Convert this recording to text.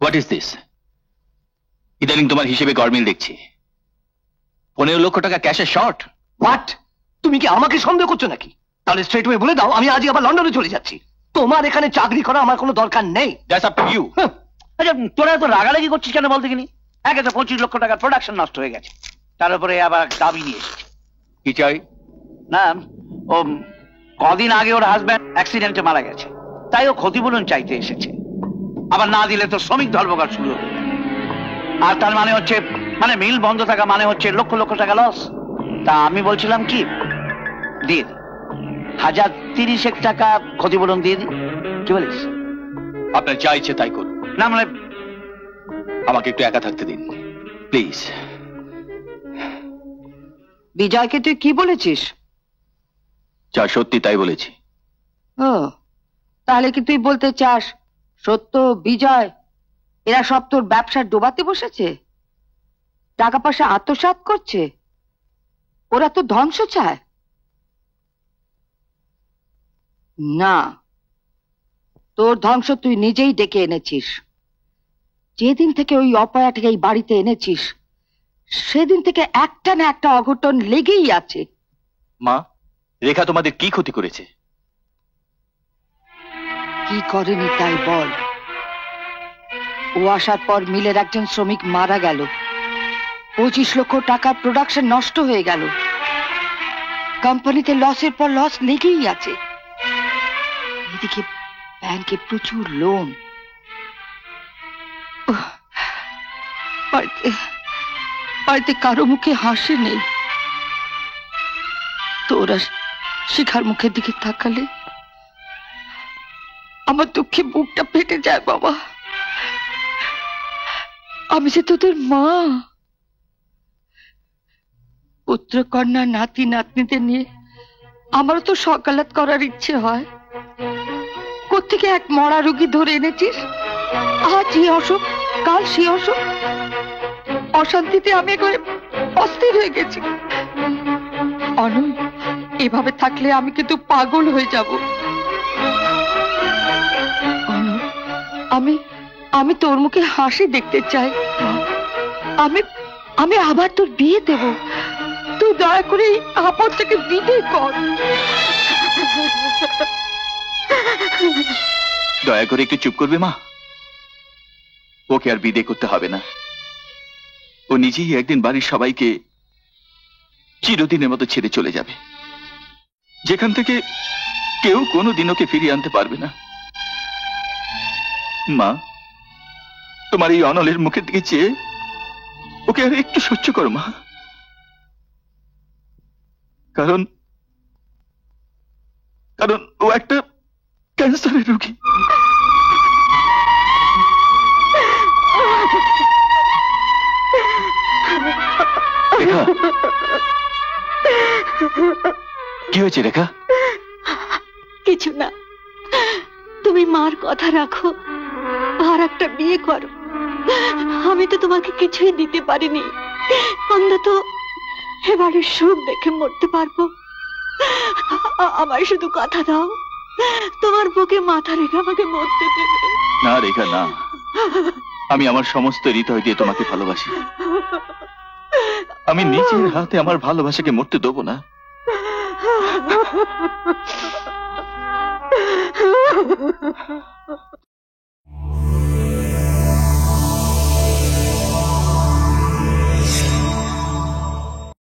What is this? ইদানিং তোমার হিসেবে গরমিল দেখছি। 15 লক্ষ টাকা ক্যাশে শর্ট। হোয়াট? তুমি কি আমাকে সন্দেহ করছো নাকি? তাহলে স্ট্রেট ওয়ে বলে দাও আমি আজই আবার লন্ডনে চলে যাচ্ছি। তোমার এখানে চাকরি করা আমার কোনো দরকার নেই। That's up to you. আচ্ছা, তোরা তো রাগারাগি করছিস কেন বলতে গেলি? একে তো 25 লক্ষ টাকার প্রোডাকশন নষ্ট হয়ে গেছে, তার উপরে আবার দাবি নিয়ে এসেছে। কি চাই? না, ও কদিন আগে ওর হাজব্যান্ড অ্যাক্সিডেন্টে মারা গেছে, তাই ও ক্ষতিপূরণ চাইতে এসেছে। আবার না দিলে তো শ্রমিক ধর্মঘট শুরু হবে। আর তার মানে হচ্ছে, মানে মিল বন্ধ থাকা মানে হচ্ছে লক্ষ লক্ষ টাকা লস। তা আমি বলছিলাম কি, দিয়ে দি 1030 টাকা ক্ষতিপূরণ দিয়ে দি, কি বলিস? আপনার যা ইচ্ছে তাই করুন। না মানে আমাকে একটু একা থাকতে দিন প্লিজ। বিজয়কে তুই কি বলেছিস? যা সত্যি তাই বলেছি। ও, তাহলে কি তুই বলতে চাস সত্য, বিজয় এরা সব তোর ব্যবসা ডোবাতে বসেছে, টাকা পয়সা আত্মসাৎ করছে, ওরা তো ধ্বংস চায়? না, তোর ধ্বংস তুই নিজেই ডেকে এনেছিস। যেদিন থেকে ওই অপয়াটাকে এই বাড়িতে এনেছিস সেদিন থেকে একটা না একটা অঘটন লেগেই আছে। মা, রেখা তোমাদের কি ক্ষতি করেছে? কি করেনি তাই বল। ও আসার পর মিলের একজন শ্রমিক মারা গেল, 25 লক্ষ টাকার প্রোডাকশন নষ্ট হয়ে গেল, কোম্পানিতে লসের পর লস লেগেই আছে। এদিকে ব্যাংকে প্রচুর লোন। বাড়িতে কারো মুখে হাসি নেই। তোরা শিখার মুখের দিকে তাকালে আমার দুঃখে বুকটা ফেটে যায় বাবা। আমি যে তোদের মা। পুত্র কন্যা নাতি নাতনিদের নিয়ে আমারও তো সকালাত করার ইচ্ছে হয়। কোত্থেকে এক মরা রোগী ধরে এনেছিস, আজ এই অসুখ কাল সে অসুখ। অশান্তিতে আমি একবারে অস্থির হয়ে গেছি। অনু, এভাবে থাকলে আমি কিন্তু পাগল হয়ে যাব। অনু, আমি তোর মুখে হাসি দেখতে চাই। আমি আবার তোর বিয়ে দেব। তুই দয়া করে এই আপদটাকে বিদায় কর। দয়া করে একটু চুপ করবে মা? ওকে আর বিদে করতে হবে না। ও নিজেই একদিন বাড়ির সবাইকে চিরদিনের মতো ছেড়ে চলে যাবে, যেখান থেকে কেউ কোনোদিন ওকে ফিরিয়ে আনতে পারবে না। মা, তোমার এই অনলের মুখের দিকে চেয়ে ওকে আর একটু সহ্য করো মা। কারণ কারণ ও একটা ক্যান্সারের রোগী। রেখা, কি হয়েছে রেখা? কিছু না, তুমি মার কথা রাখো আর একটা বিয়ে করো। আমি তো তোমাকে কিছুই দিতে পারিনি, অন্তত এবারে সুখ দেখে মরতে পারবো। আমায় শুধু কথা দাও, তোমার বুকে মাথা রেখে আমাকে মরতে দেবে না রেখা, না। আমি আমার সমস্ত হৃদয় দিয়ে তোমাকে ভালোবাসি। আমি নিজের হাতে আমার ভালোবাসাকে মরতে দেবো না।